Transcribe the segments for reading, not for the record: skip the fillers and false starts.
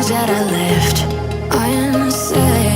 things that I left unsaid.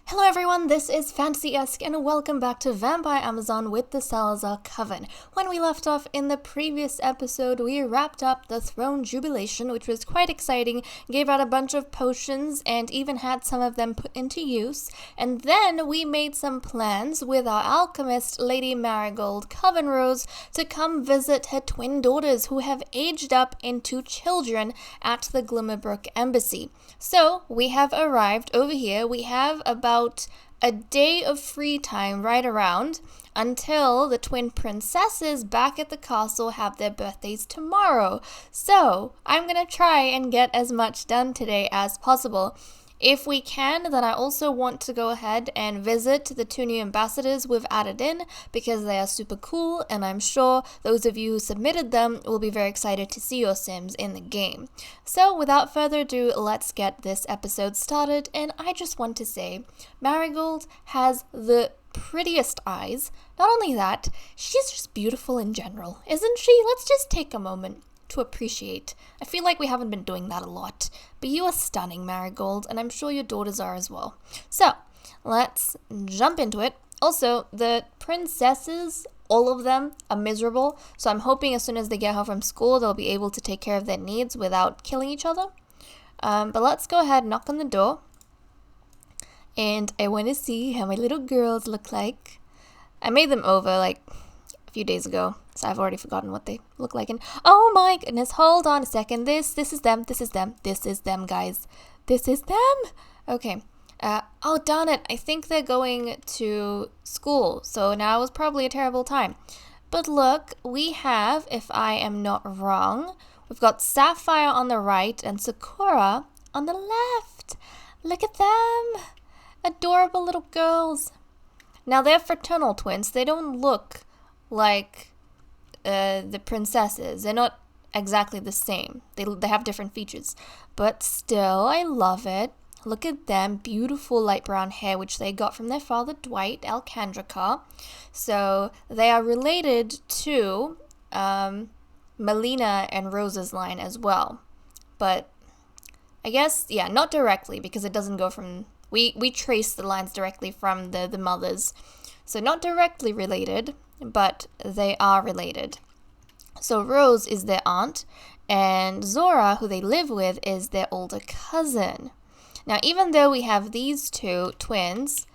Hello everyone, this is FantasyEsque and welcome back to Vampire Amazon with the Salizar Coven. When we left off in the previous episode, we wrapped up the Throne Jubilation, which was quite exciting, gave out a bunch of potions and even had some of them put into use, and then we made some plans with our alchemist, Lady Marigold Covenrose, to come visit her twin daughters who have aged up into children at the Glimmerbrook Embassy. So, we have arrived over here. We have about a day of free time right around until the twin princesses back at the castle have their birthdays tomorrow. So, I'm gonna try and get as much done today as possible. If we can, then I also want to go ahead and visit the two new ambassadors we've added in because they are super cool, and I'm sure those of you who submitted them will be very excited to see your Sims in the game. So without further ado, let's get this episode started, and I just want to say, Marigold has the prettiest eyes. Not only that, she's just beautiful in general, isn't she? Let's just take a moment to appreciate. I feel like we haven't been doing that a lot, but you are stunning, Marigold, and I'm sure your daughters are as well. So, let's jump into it. Also, the princesses, all of them, are miserable, so I'm hoping as soon as they get home from school, they'll be able to take care of their needs without killing each other. But let's go ahead and knock on the door, and I want to see how my little girls look like. I made them over, like, a few days ago, so I've already forgotten what they look like. And oh my goodness, hold on a second. This is them, guys. This is them. Okay. Oh darn it, I think they're going to school, so now is probably a terrible time. But look, we have, if I am not wrong, we've got Sapphire on the right and Sakura on the left. Look at them. Adorable little girls. Now they're fraternal twins. They don't look like the princesses. They're not exactly the same. They have different features. But still, I love it. Look at them. Beautiful light brown hair, which they got from their father, Dwight Alcandricar. So they are related to Melina and Rose's line as well. But I guess, yeah, not directly, because it doesn't go from... We trace the lines directly from the mothers. So not directly related, but they are related. So Rose is their aunt, and Zora, who they live with, is their older cousin. Now, even though we have these two twins,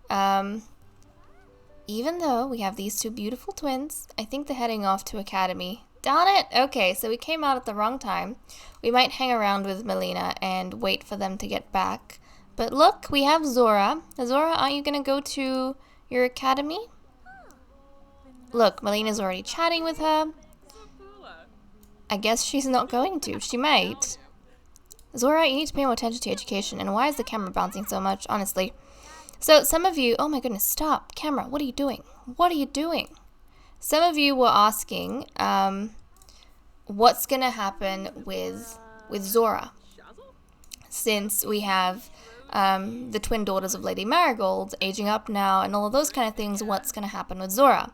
I think they're heading off to Academy. Darn it! Okay, so we came out at the wrong time. We might hang around with Melina and wait for them to get back. But look, we have Zora. Zora, aren't you gonna go to your academy? Look, Melina's already chatting with her. I guess she's not going to. She might. Zora, you need to pay more attention to education. And why is the camera bouncing so much, honestly? So some of you... Oh my goodness, stop. Camera, what are you doing? What are you doing? Some of you were asking what's going to happen with Zora. Since we have the twin daughters of Lady Marigold aging up now and all of those kind of things, what's going to happen with Zora?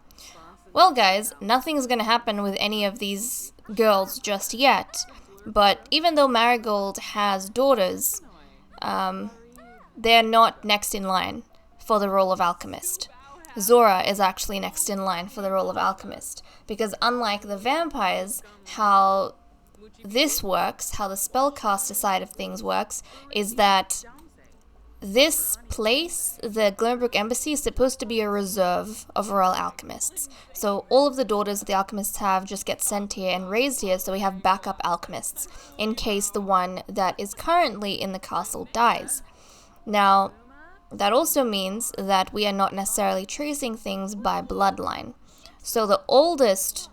Well, guys, nothing's going to happen with any of these girls just yet. But even though Marigold has daughters, they're not next in line for the role of alchemist. Zora is actually next in line for the role of alchemist. Because unlike the vampires, how this works, how the spellcaster side of things works, is that this place, the Glimmerbrook Embassy, is supposed to be a reserve of royal alchemists. So all of the daughters that the alchemists have just get sent here and raised here, so we have backup alchemists in case the one that is currently in the castle dies. Now, that also means that we are not necessarily tracing things by bloodline. So the oldest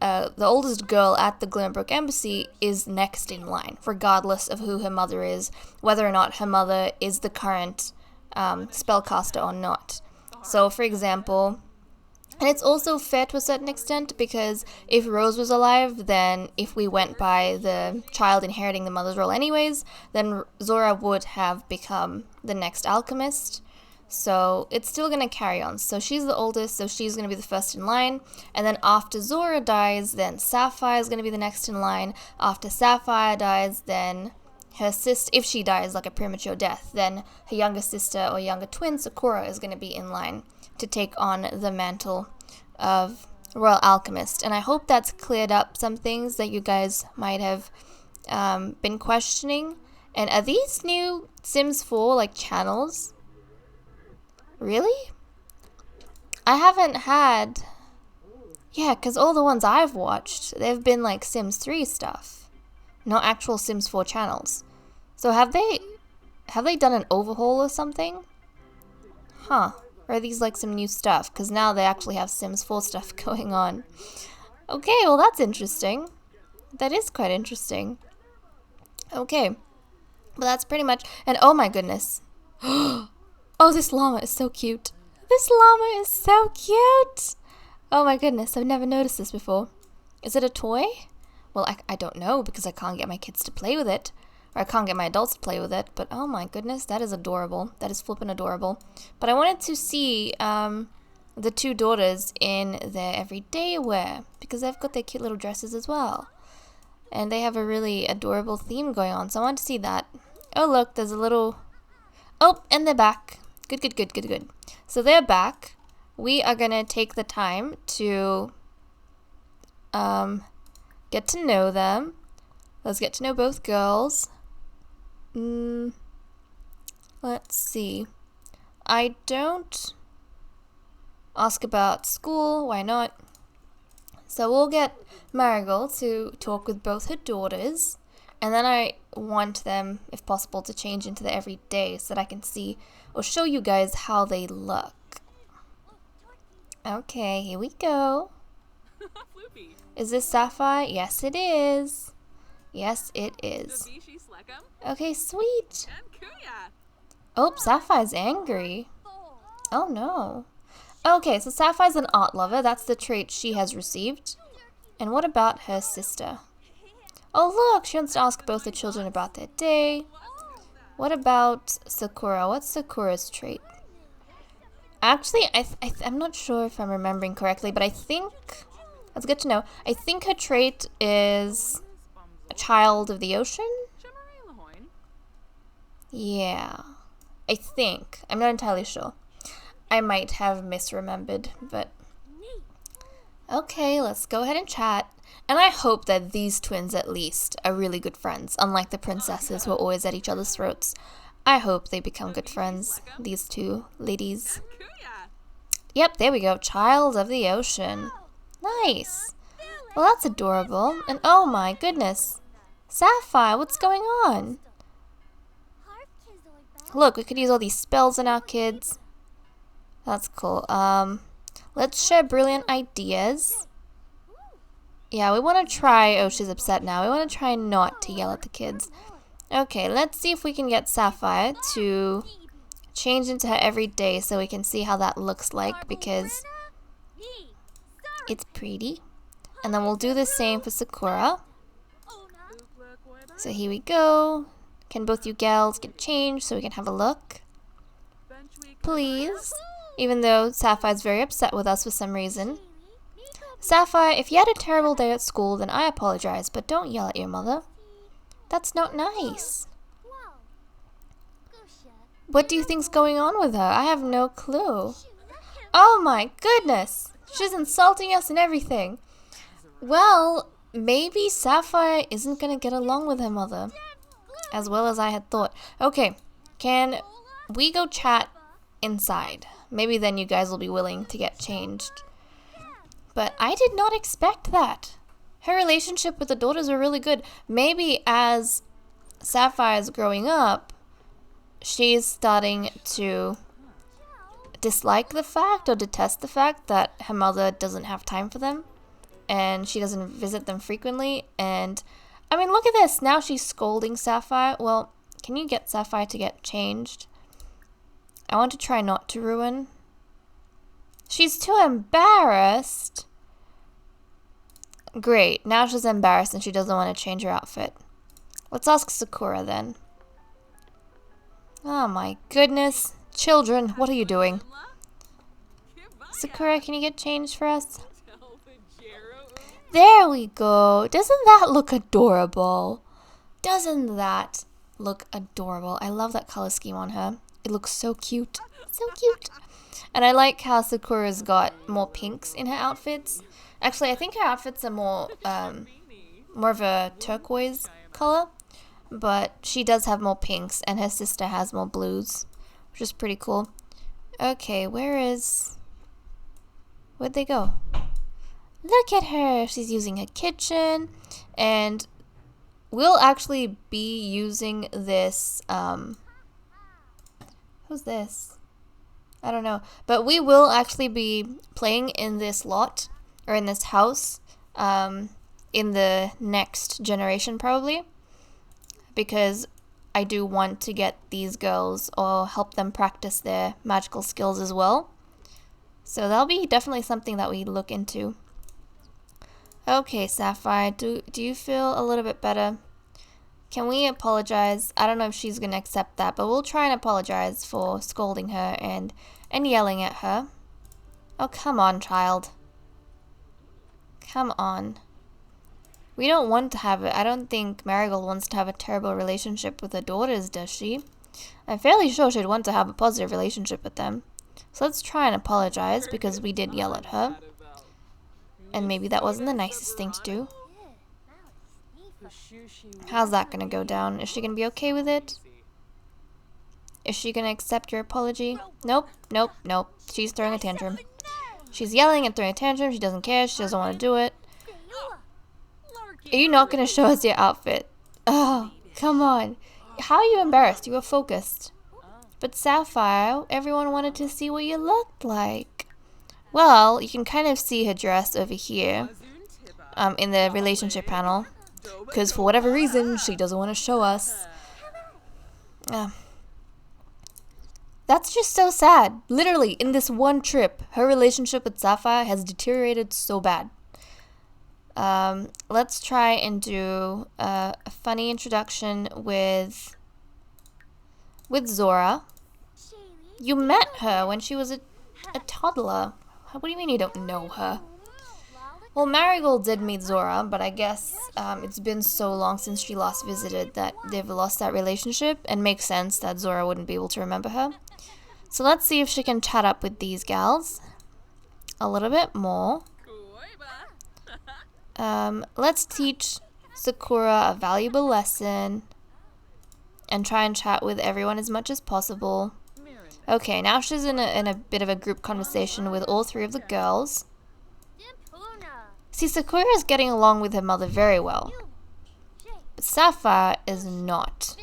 girl at the Glimmerbrook Embassy is next in line, regardless of who her mother is, whether or not her mother is the current spellcaster or not. So, for example, and it's also fair to a certain extent, because if Rose was alive, then if we went by the child inheriting the mother's role anyways, then Zora would have become the next alchemist. So it's still going to carry on. So she's the oldest, so she's going to be the first in line. And then after Zora dies, then Sapphire is going to be the next in line. After Sapphire dies, then her sister, if she dies like a premature death, then her younger sister or younger twin, Sakura, is going to be in line to take on the mantle of Royal Alchemist. And I hope that's cleared up some things that you guys might have been questioning. And are these new Sims 4 like channels? Really? I haven't had... Yeah, because all the ones I've watched, they've been like Sims 3 stuff, not actual Sims 4 channels. So have they done an overhaul or something? Huh. Or are these like some new stuff? Because now they actually have Sims 4 stuff going on. Okay, well that's interesting. That is quite interesting. Okay. Well, that's pretty much... And oh my goodness. Oh, this llama is so cute. This llama is so cute. Oh my goodness, I've never noticed this before. Is it a toy? Well, I don't know, because I can't get my kids to play with it. Or I can't get my adults to play with it. But oh my goodness, that is adorable. That is flippin' adorable. But I wanted to see the two daughters in their everyday wear, because they've got their cute little dresses as well. And they have a really adorable theme going on, so I wanted to see that. Oh look, there's a little... Oh, and they're back. Good, good, good, good, good. So they're back. We are gonna take the time to get to know them. Let's get to know both girls. Let's see. I don't ask about school. Why not? So we'll get Marigold to talk with both her daughters. And then I want them, if possible, to change into the everyday so that I can see or show you guys how they look. Okay, here we go. Is this Sapphire? Yes, it is. Yes, it is. Okay, sweet. Oh, Sapphire's angry. Oh, no. Okay, so Sapphire's an art lover. That's the trait she has received. And what about her sister? Oh, look, she wants to ask both the children about their day. What about Sakura? What's Sakura's trait? Actually, I'm not sure if I'm remembering correctly, but I think... That's good to know. I think her trait is a child of the ocean? Yeah. I think. I'm not entirely sure. I might have misremembered, but... Okay, let's go ahead and chat. And I hope that these twins, at least, are really good friends, unlike the princesses who are always at each other's throats. I hope they become good friends, these two ladies. Yep, there we go. Child of the ocean. Nice. Well, that's adorable. And oh my goodness. Sapphire, what's going on? Look, we could use all these spells on our kids. That's cool. Let's share brilliant ideas. Yeah, we want to try... Oh, she's upset now. We want to try not to yell at the kids. Okay, let's see if we can get Sapphire to change into her everyday so we can see how that looks like, because it's pretty. And then we'll do the same for Sakura. So here we go. Can both you gals get changed so we can have a look? Please. Even though Sapphire's very upset with us for some reason. Sapphire, if you had a terrible day at school, then I apologize, but don't yell at your mother. That's not nice. What do you think's going on with her? I have no clue. Oh my goodness! She's insulting us and everything. Well, maybe Sapphire isn't gonna get along with her mother as well as I had thought. Okay, can we go chat inside? Maybe then you guys will be willing to get changed. But I did not expect that. Her relationship with the daughters are really good. Maybe as Sapphire's growing up, she's starting to dislike the fact or detest the fact that her mother doesn't have time for them. And she doesn't visit them frequently. And, I mean, look at this. Now she's scolding Sapphire. Well, can you get Sapphire to get changed? I want to try not to ruin She's too embarrassed. Great. Now she's embarrassed and she doesn't want to change her outfit. Let's ask Sakura then. Oh my goodness. Children, what are you doing? Sakura, can you get changed for us? There we go. Doesn't that look adorable? Doesn't that look adorable? I love that color scheme on her. It looks so cute. So cute. And I like how Sakura's got more pinks in her outfits. Actually, I think her outfits are more of a turquoise color. But she does have more pinks, and her sister has more blues, which is pretty cool. Okay, where'd they go? Look at her. She's using her kitchen, and we'll actually be using this, who's this? I don't know. But we will actually be playing in this lot, or in this house, in the next generation probably. Because I do want to get these girls or help them practice their magical skills as well. So that'll be definitely something that we look into. Okay, Sapphire, do you feel a little bit better? Can we apologize? I don't know if she's going to accept that, but we'll try and apologize for scolding her and yelling at her. Oh, come on, child. Come on. We don't want to have it. I don't think Marigold wants to have a terrible relationship with her daughters, does she? I'm fairly sure she'd want to have a positive relationship with them. So let's try and apologize because we did yell at her. And maybe that wasn't the nicest thing to do. How's that gonna go down? Is she gonna be okay with it? Is she gonna accept your apology? Nope, nope, nope. She's throwing a tantrum. She's yelling and throwing a tantrum. She doesn't care. She doesn't want to do it. Are you not going to show us your outfit? Oh, come on. How are you embarrassed? You were focused. But Sapphire, everyone wanted to see what you looked like. Well, you can kind of see her dress over here in the relationship panel. Because for whatever reason, she doesn't want to show us. That's just so sad. Literally, in this one trip, her relationship with Sapphire has deteriorated so bad. Let's try and do a funny introduction with Zora. You met her when she was a toddler. What do you mean you don't know her? Well, Marigold did meet Zora, but I guess it's been so long since she last visited that they've lost that relationship, and makes sense that Zora wouldn't be able to remember her. So let's see if she can chat up with these gals a little bit more. Let's teach Sakura a valuable lesson and try and chat with everyone as much as possible. Okay, now she's in a bit of a group conversation with all three of the girls. See, Sakura is getting along with her mother very well, but Sapphire is not.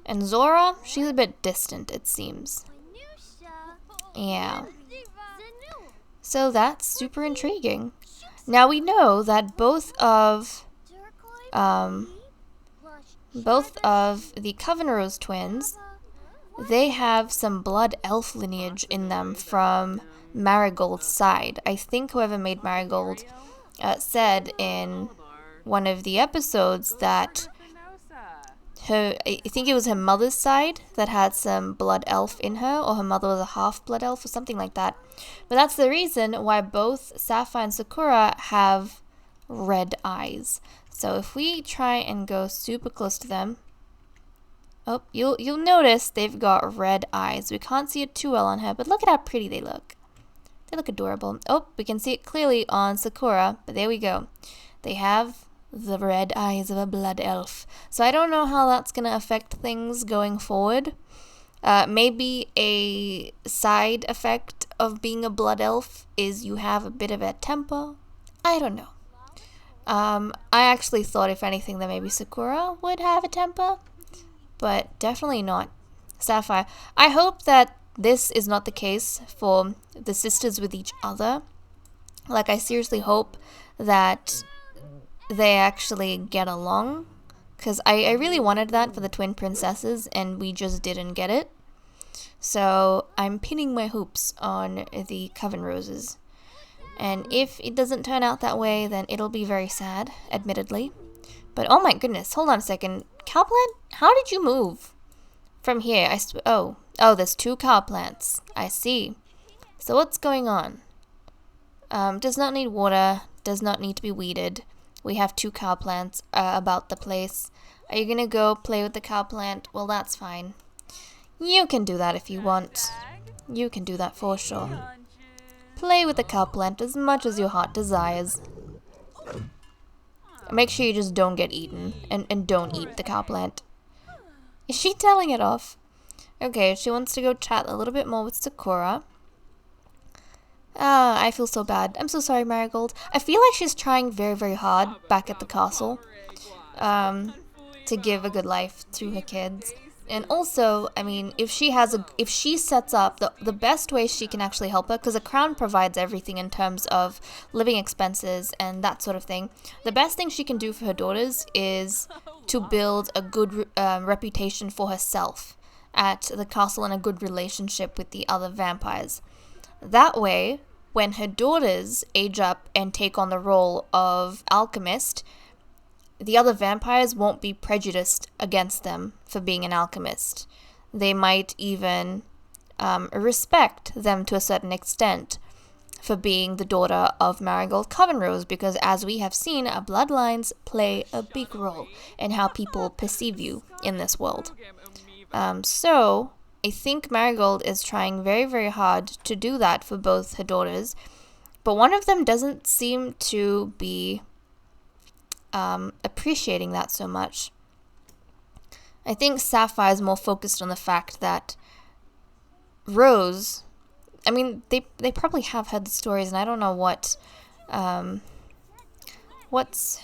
And Zora, she's a bit distant, it seems. Yeah. So that's super intriguing. Now we know that both of the Covenrose twins, they have some blood elf lineage in them from Marigold's side. I think whoever made Marigold said in one of the episodes that I think it was her mother's side that had some blood elf in her, or her mother was a half blood elf or something like that. But that's the reason why both Sapphire and Sakura have red eyes. So if we try and go super close to them, oh, you'll notice they've got red eyes. We can't see it too well on her, but look at how pretty they look. They look adorable. Oh, we can see it clearly on Sakura, but there we go. They have the red eyes of a blood elf. So I don't know how that's going to affect things going forward. Maybe a side effect of being a blood elf is you have a bit of a temper. I don't know. I actually thought, if anything, that maybe Sakura would have a temper, but definitely not Sapphire. I hope that this is not the case for the sisters with each other. Like, I seriously hope that they actually get along, because I really wanted that for the twin princesses, and we just didn't get it. So I'm pinning my hopes on the Covenroses. And if it doesn't turn out that way, then it'll be very sad, admittedly. But oh my goodness, hold on a second. Cowplant, how did you move from here? Oh, there's 2 cowplants. I see. So what's going on? Does not need water, does not need to be weeded. We have 2 cowplants about the place. Are you gonna go play with the cowplant? Well, that's fine. You can do that if you want. You can do that for sure. Play with the cowplant as much as your heart desires. Make sure you just don't get eaten. And don't eat the cowplant. Is she telling it off? Okay, she wants to go chat a little bit more with Sakura. Ah, I feel so bad. I'm so sorry, Marigold. I feel like she's trying very, very hard back at the castle. To give a good life to her kids. And also, I mean, if she sets up the best way she can actually help her, because the crown provides everything in terms of living expenses and that sort of thing. The best thing she can do for her daughters is to build a good reputation for herself at the castle and a good relationship with the other vampires. That way, when her daughters age up and take on the role of alchemist, the other vampires won't be prejudiced against them for being an alchemist. They might even respect them to a certain extent for being the daughter of Marigold Covenrose, because as we have seen, bloodlines play a big role in how people perceive you in this world. So I think Marigold is trying very, very hard to do that for both her daughters, but one of them doesn't seem to be appreciating that so much. I think Sapphire is more focused on the fact that Rose, I mean, they probably have heard the stories, and I don't know what's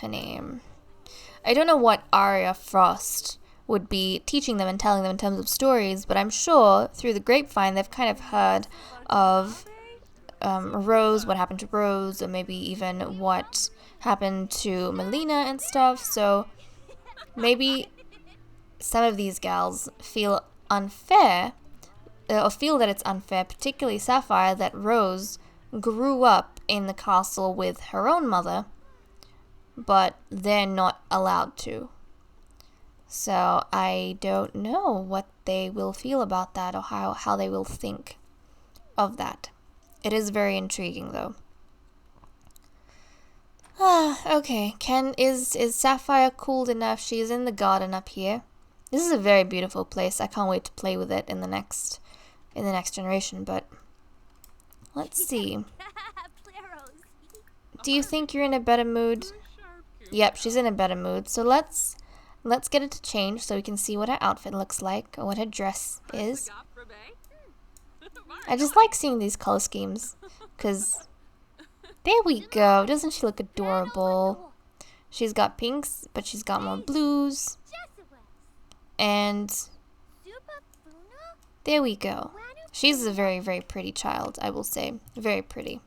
her name? I don't know what Arya Frost would be teaching them and telling them in terms of stories, but I'm sure through the grapevine they've kind of heard of Rose, what happened to Rose, or maybe even what happened to Melina and stuff. So maybe some of these gals feel unfair, or feel that it's unfair, particularly Sapphire, that Rose grew up in the castle with her own mother, but they're not allowed to. So I don't know what they will feel about that, or how they will think of that. It is very intriguing, though. Okay. Is Sapphire cooled enough? She's in the garden up here. This is a very beautiful place. I can't wait to play with it in the next generation, but let's see. Do you think you're in a better mood? Yep, she's in a better mood. So let's get it to change so we can see what her outfit looks like, or what her dress is. I just like seeing these color schemes, because there we go. Doesn't she look adorable? She's got pinks, but she's got more blues. And there we go. She's a very, very pretty child, I will say. Very pretty.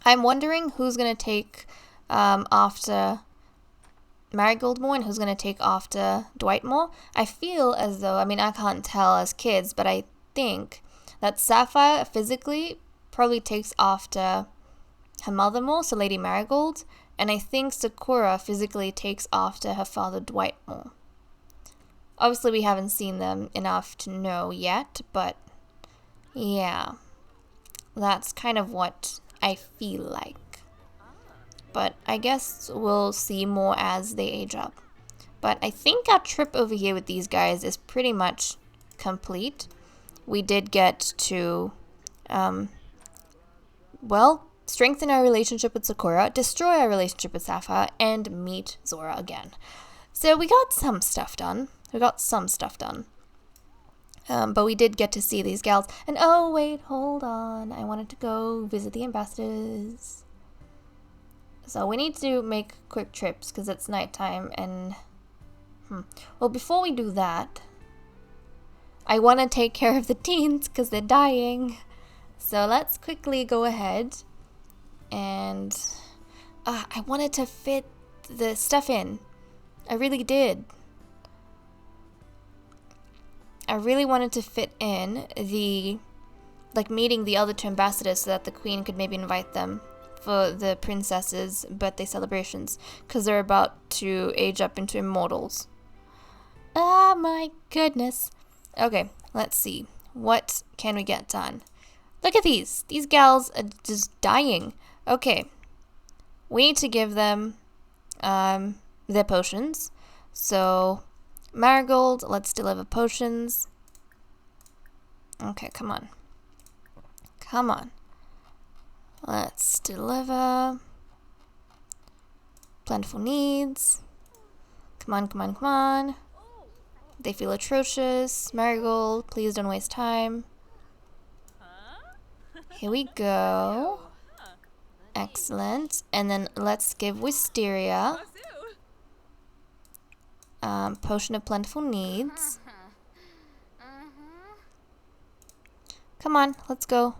I'm wondering who's going to take after Marigold more and who's going to take after Dwight more. I feel as though, I mean, I can't tell as kids, but I think that Sapphire physically probably takes after her mother more, so Lady Marigold, and I think Sakura physically takes after her father Dwight more. Obviously, we haven't seen them enough to know yet, but yeah, that's kind of what I feel like. But I guess we'll see more as they age up. But I think our trip over here with these guys is pretty much complete. We did get to, strengthen our relationship with Sakura, destroy our relationship with Sapphire, and meet Zora again. So we got some stuff done. But we did get to see these gals. And oh, wait, hold on. I wanted to go visit the ambassadors. So we need to make quick trips because it's nighttime and... Well, before we do that, I want to take care of the teens because they're dying. So let's quickly go ahead and... I wanted to fit the stuff in. I really did. I really wanted to fit in the, like, meeting the other two ambassadors so that the queen could maybe invite them for the princess's birthday celebrations, because they're about to age up into immortals. Ah, my goodness. Okay, let's see. What can we get done? Look at these. These gals are just dying. Okay. We need to give them their potions. So, Marigold, let's deliver potions. Okay, come on. Come on. Let's deliver. Plentiful needs. Come on, come on, come on. They feel atrocious. Marigold, please don't waste time. Here we go. Excellent. And then let's give Wisteria potion of plentiful needs. Come on, let's go.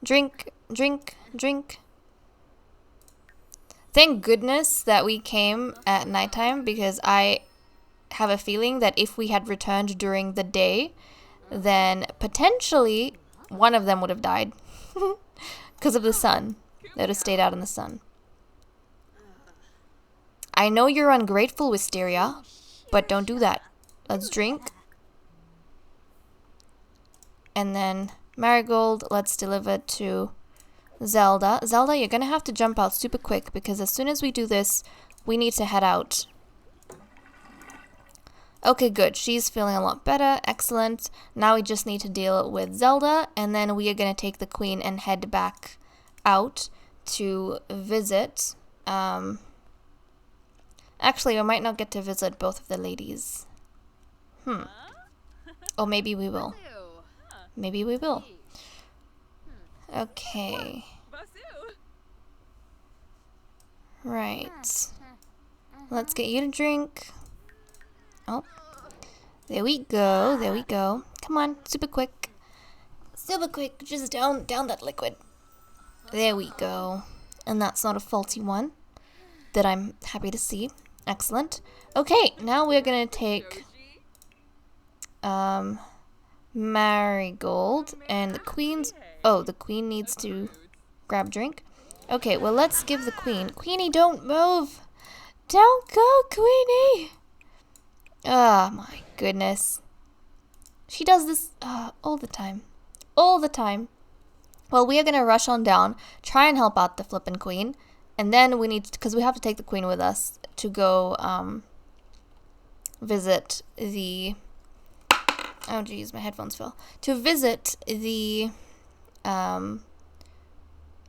Drink, drink, drink. Thank goodness that we came at nighttime, because I have a feeling that if we had returned during the day, then potentially one of them would have died because of the sun. They would have stayed out in the sun. I know you're ungrateful, Wisteria, but don't do that. Let's drink. And then Marigold, let's deliver to Zelda. Zelda, you're gonna have to jump out super quick, because as soon as we do this, we need to head out. Okay, good. She's feeling a lot better. Excellent. Now we just need to deal with Zelda, and then we are going to take the queen and head back out to visit. Actually, we might not get to visit both of the ladies. Or maybe we will. Maybe we will. Okay. Right. Let's get you to drink. Oh, there we go, there we go. Come on, super quick. Super quick, just down that liquid. There we go. And that's not a faulty one that I'm happy to see. Excellent. Okay, now we're gonna take Marigold and the queen's... Oh, the queen needs to grab drink. Okay, well, let's give the queen... Queenie, don't move! Don't go, Queenie! Oh my goodness. She does this all the time. All the time. Well, we are going to rush on down, try and help out the flippin' queen, and then we need to, because we have to take the queen with us to go visit the... Oh geez, my headphones fell. To visit the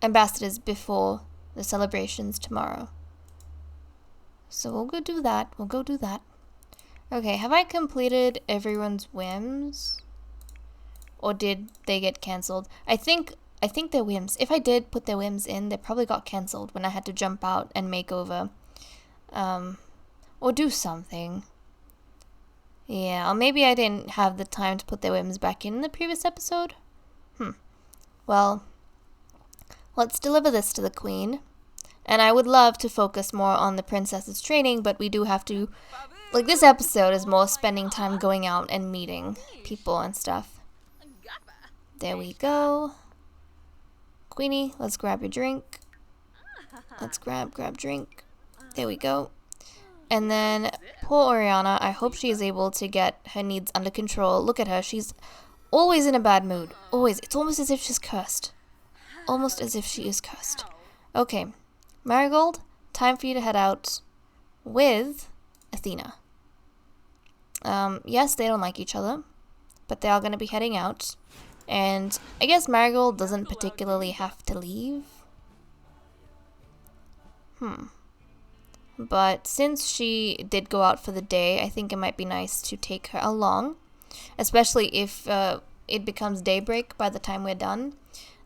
ambassadors before the celebrations tomorrow. So we'll go do that. We'll go do that. Okay, have I completed everyone's whims? Or did they get cancelled? I think their whims. If I did put their whims in, they probably got cancelled when I had to jump out and make over. Or do something. Yeah, or maybe I didn't have the time to put their whims back in the previous episode. Well, let's deliver this to the queen. And I would love to focus more on the princess's training, but we do have to... Like, this episode is more spending time going out and meeting people and stuff. There we go. Queenie, let's grab your drink. Let's grab drink. There we go. And then, poor Oriana, I hope she is able to get her needs under control. Look at her, she's always in a bad mood. Always. It's almost as if she's cursed. Almost as if she is cursed. Okay. Marigold, time for you to head out with Athena. Yes, they don't like each other, but they are going to be heading out. And I guess Marigold doesn't particularly have to leave. But since she did go out for the day, I think it might be nice to take her along. Especially if it becomes daybreak by the time we're done.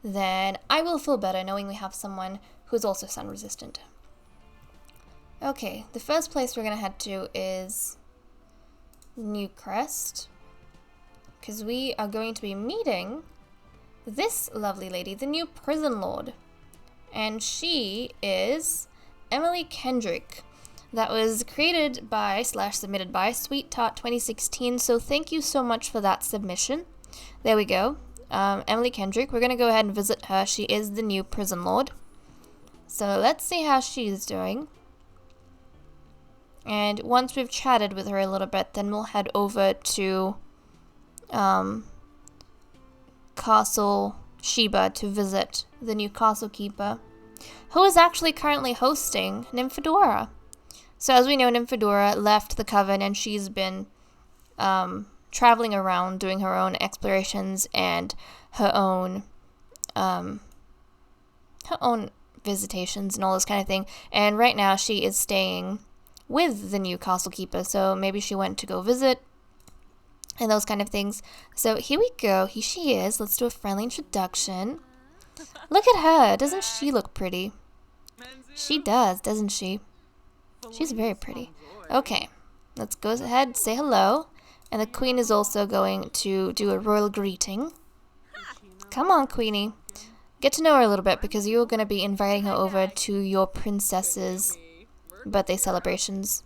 Then I will feel better knowing we have someone who's also sun resistant. Okay, the first place we're going to head to is New Crest. Because we are going to be meeting this lovely lady, the new prison lord. And she is Emily Kendrick. that was created by / submitted by Sweet Tart 2016. So thank you so much for that submission. There we go. Emily Kendrick. We're going to go ahead and visit her. She is the new prison lord. So let's see how she's doing. And once we've chatted with her a little bit, then we'll head over to Castle Sheba to visit the new castle keeper, who is actually currently hosting Nymphadora. So as we know, Nymphadora left the Coven and she's been traveling around doing her own explorations and her own visitations and all this kind of thing. And right now she is staying with the new castle keeper, so maybe she went to go visit and those kind of things. So here we go. Here she is. Let's do a friendly introduction. Look at her. Doesn't she look pretty? She does, doesn't she? She's very pretty. Okay, let's go ahead, say hello. And the queen is also going to do a royal greeting. Come on, queenie. Get to know her a little bit, because you're going to be inviting her over to your princess's birthday celebrations.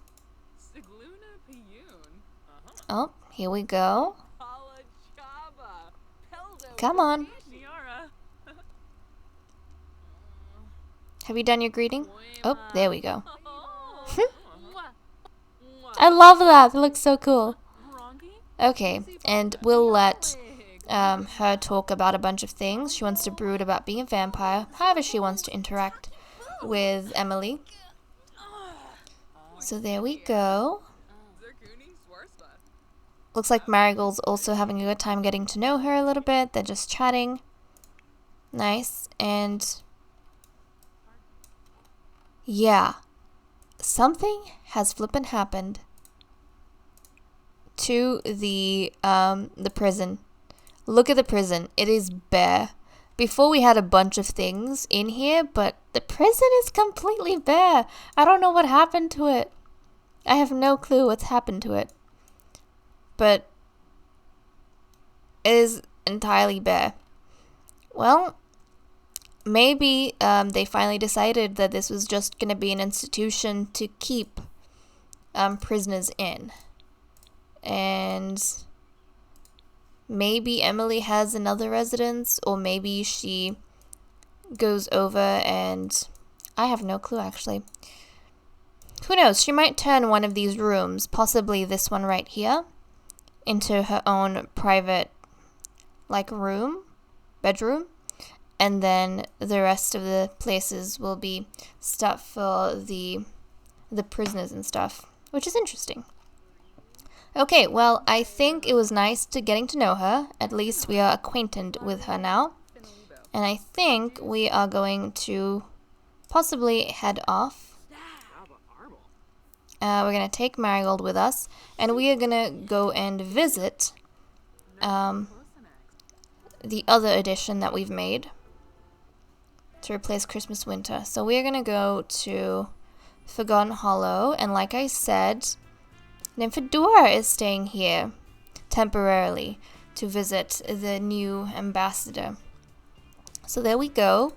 Oh, here we go. Come on. Have you done your greeting? Oh, there we go. I love that. It looks so cool. Okay, and we'll let her talk about a bunch of things. She wants to brood about being a vampire. However she wants to interact with Emily. So there we go. Looks like Marigold's also having a good time getting to know her a little bit. They're just chatting. Nice. And yeah, something has flippin' happened to the prison. Look at the prison. It is bare. Before we had a bunch of things in here, but the prison is completely bare. I don't know what happened to it. I have no clue what's happened to it. But it is entirely bare. Well, maybe they finally decided that this was just going to be an institution to keep prisoners in. And maybe Emily has another residence, or maybe she goes over and I have no clue, actually. Who knows? She might turn one of these rooms, possibly this one right here, into her own private, like, bedroom. And then the rest of the places will be stuff for the prisoners and stuff, which is interesting. Okay, well, I think it was nice getting to know her. At least we are acquainted with her now. And I think we are going to possibly head off. We're going to take Marigold with us. And we are going to go and visit the other edition that we've made to replace Christmas Winter. So we are going to go to Forgotten Hollow. And like I said, Nymphadora is staying here temporarily to visit the new ambassador. So there we go.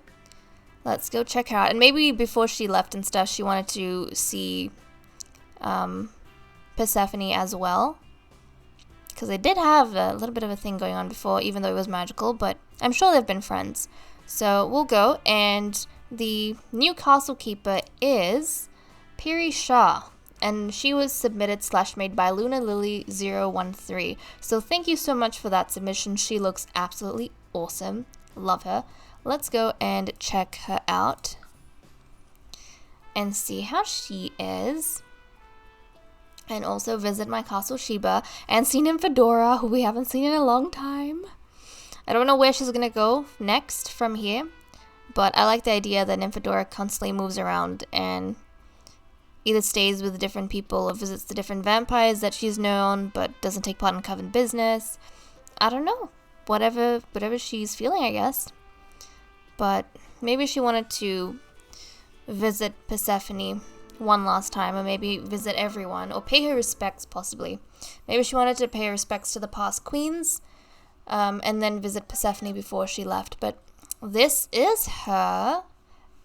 Let's go check her out. And maybe before she left and stuff, she wanted to see Persephone as well. Because they did have a little bit of a thing going on before, even though it was magical. But I'm sure they've been friends. So we'll go. And the new castle keeper is Piri Shah. And she was submitted / made by Luna Lily 013. So thank you so much for that submission. She looks absolutely awesome. Love her. Let's go and check her out and see how she is. And also visit my castle Sheba and see Nymphadora, who we haven't seen in a long time. I don't know where she's going to go next from here, but I like the idea that Nymphadora constantly moves around and either stays with different people or visits the different vampires that she's known but doesn't take part in Coven business. I don't know. Whatever she's feeling, I guess. But maybe she wanted to visit Persephone one last time, or maybe visit everyone, or pay her respects, possibly. Maybe she wanted to pay her respects to the past queens, and then visit Persephone before she left. But this is her,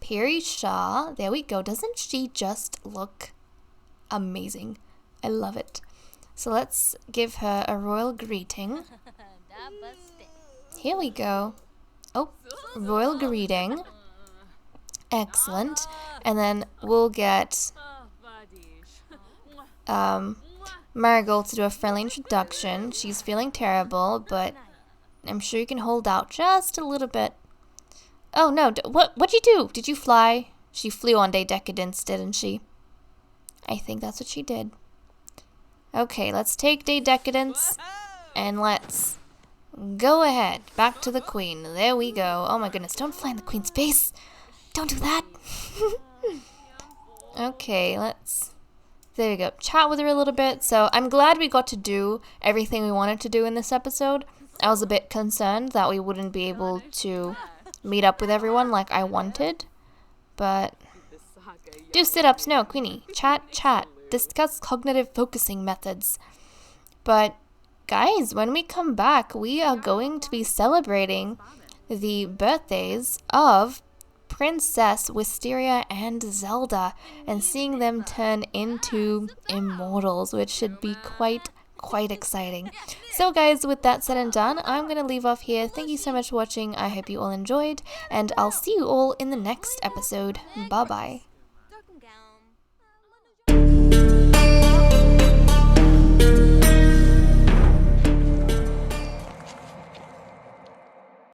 Piri Shah. There we go. Doesn't she just look amazing. I love it. So let's give her a royal greeting. Here we go. Oh, royal greeting. Excellent. And then we'll get Marigold to do a friendly introduction. She's feeling terrible, but I'm sure you can hold out just a little bit. Oh no, what'd you do? Did you fly? She flew on day decadence, didn't she? I think that's what she did. Okay, let's take day decadence and let's go ahead. Back to the queen. There we go. Oh my goodness, don't fly in the queen's face. Don't do that. Okay, there we go. Chat with her a little bit. So I'm glad we got to do everything we wanted to do in this episode. I was a bit concerned that we wouldn't be able to meet up with everyone like I wanted. But do sit-ups. No, Queenie. Chat. Discuss cognitive focusing methods. But guys, when we come back, we are going to be celebrating the birthdays of Princess Wisteria and Zelda and seeing them turn into immortals, which should be quite exciting. So guys, with that said and done, I'm going to leave off here. Thank you so much for watching. I hope you all enjoyed, and I'll see you all in the next episode. Bye bye.